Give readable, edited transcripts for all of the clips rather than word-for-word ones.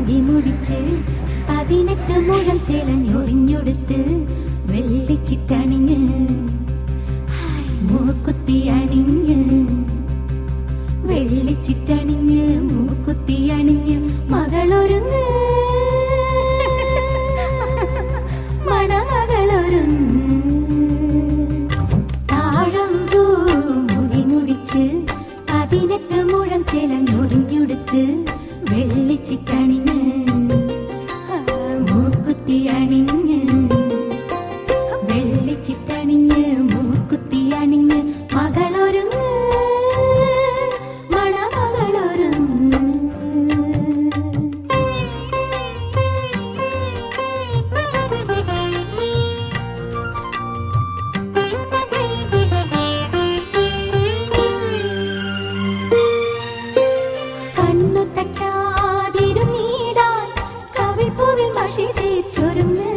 മുടി മുടിച്ച് 18 മുഴം ചേലഞ്ഞൊറിഞ്ഞൊടുത്ത് വെള്ളിച്ചിട്ടണിഞ്ഞ് മൂക്കുത്തി അണിഞ്ഞ് വെള്ളിച്ചിട്ടണിഞ്ഞ് മൂക്കുത്തി അണിഞ്ഞ് മകളൊരുങ്ങ് മണമകളൊരുങ്ങ് താഴമ്പൂ മുടി മുടിച്ച് 18 മുഴം ചേലഞ്ഞൊറിഞ്ഞൊടുത്ത് വെള്ളിച്ചിട്ടണിഞ്ഞ് മൂക്കുത്തി അണിഞ്ഞ് വെള്ളിച്ചിട്ടണിഞ്ഞ് മൂക്കുത്തി അണിഞ്ഞ് മകളൊരുങ്ങ് മണമകളൊരുങ്ങ് കണ്ണു തട്ടാതിരുന്നീടാൻ കവിൾപ്പൂവിൽ മഷി തേച്ചൊരുങ്ങ്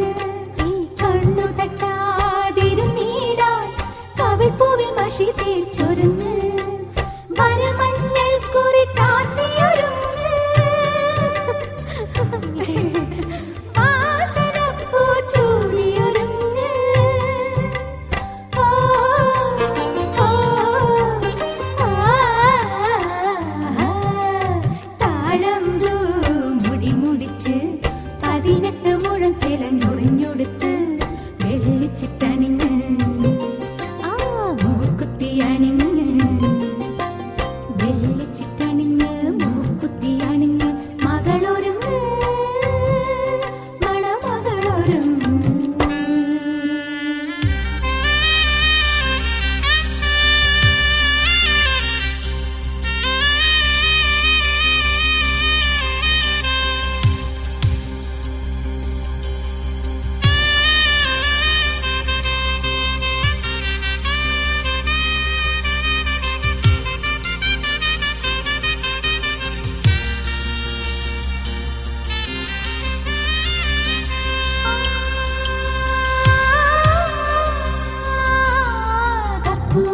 കണ്ണു തട്ടാതിരുന്നീടാൻ കവിൾപ്പൂവിൽ മഷി തേച്ചൊരുങ്ങ് വരമഞ്ഞൾ കുറി ചാർത്തിയൊരുങ്ങ് വാസനപ്പൂ ചൂടിയൊരുങ്ങ് താഴമ്പൂ മുടി മുടിച്ച് 18 മുഴം ചേലഞ്ഞൊറിഞ്ഞൊടുത്ത് വെള്ളിച്ചിട്ടണിഞ്ഞ് മൂക്കുത്തി അണിഞ്ഞ് വെള്ളിച്ചിട്ടണിഞ്ഞ് മൂക്കുത്തി അണിഞ്ഞ് മകളൊരുങ്ങ് മണമകളൊരുങ്ങ്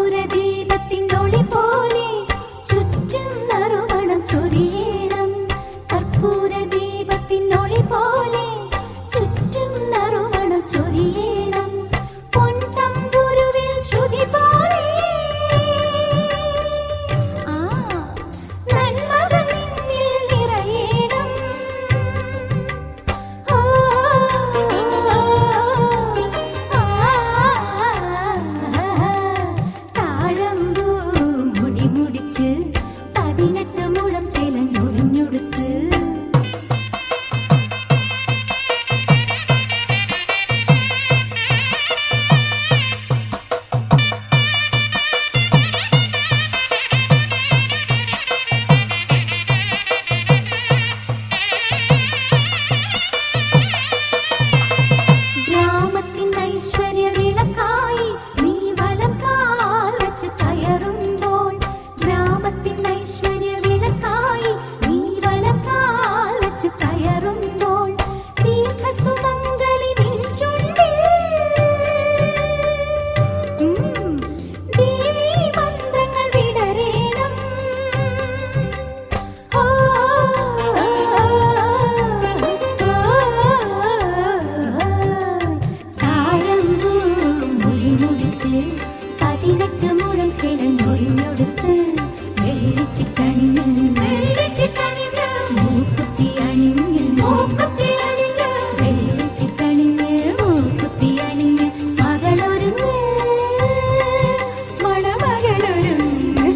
കർപ്പൂരദീപത്തിനൊളി പോലെ ചുറ്റും നറുമണം ചൊരിയണം കർപ്പൂരദീപത്തിനൊളി പോലെ ചുറ്റും നറുമണം ചൊരിയണം പൊൻതമ്പുരുവിൽ ശ്രുതി പോലെ നന്മകൾ നിന്നിൽ നിറയണം താഴമ്പൂ മുടി മുടിച്ച് 18 മുഴം ചേലഞ്ഞൊറിഞ്ഞൊടുത്ത് ഗ്രാമത്തിൻ ഐശ്വര്യ വിളക്കായി നീ വലം കാൽ വെച്ച് കയറുമ്പോൾ ഗ്രാമത്തിൻ ഐശ്വര്യ വിളക്കായി നീ വലം കാൽ വെച്ച് കയറുമ്പോൾ ദീർഘസുമംഗലി നിൻ ചുണ്ടിൽ ദേവീ മന്ത്രങ്ങൾ വിടരേണം താഴമ്പൂ മുടി മുടിച്ച് 18 മുഴം ചേലഞ്ഞൊറിഞ്ഞൊടുത്ത് വെള്ളിച്ചിട്ടണിഞ്ഞ് മൂക്കുത്തി അണിഞ്ഞ് വെള്ളിച്ചിട്ടണിഞ്ഞ് മൂക്കുത്തി അണിഞ്ഞ് മകളൊരുങ്ങ് മണമകളൊരുങ്ങ്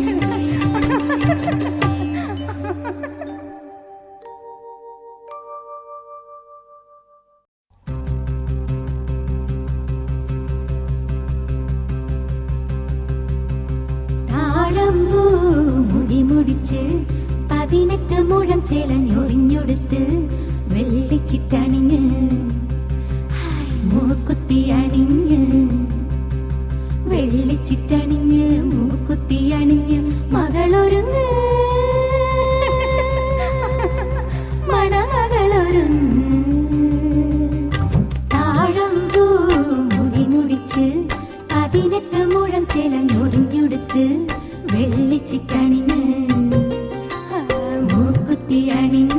താഴമ്പൂ മുടി മുടിച്ച് 18 മുഴം ചേലഞ്ഞൊറിഞ്ഞൊടുത്ത് വെള്ളിച്ചിട്ടണിഞ്ഞ് മൂക്കുത്തി അണിഞ്ഞ് വെള്ളിച്ചിട്ടണിഞ്ഞ് മൂക്കുത്തി അണിഞ്ഞ് മകളൊരുങ്ങ് മണമകളൊരുങ്ങ് താഴമ്പൂ മുടി മുടിച്ച് 18 മുഴം ചേലഞ്ഞൊറിഞ്ഞൊടുത്ത് വെള്ളിച്ചിട്ടണിഞ്ഞ് മൂക്കുത്തി അണിഞ്ഞ്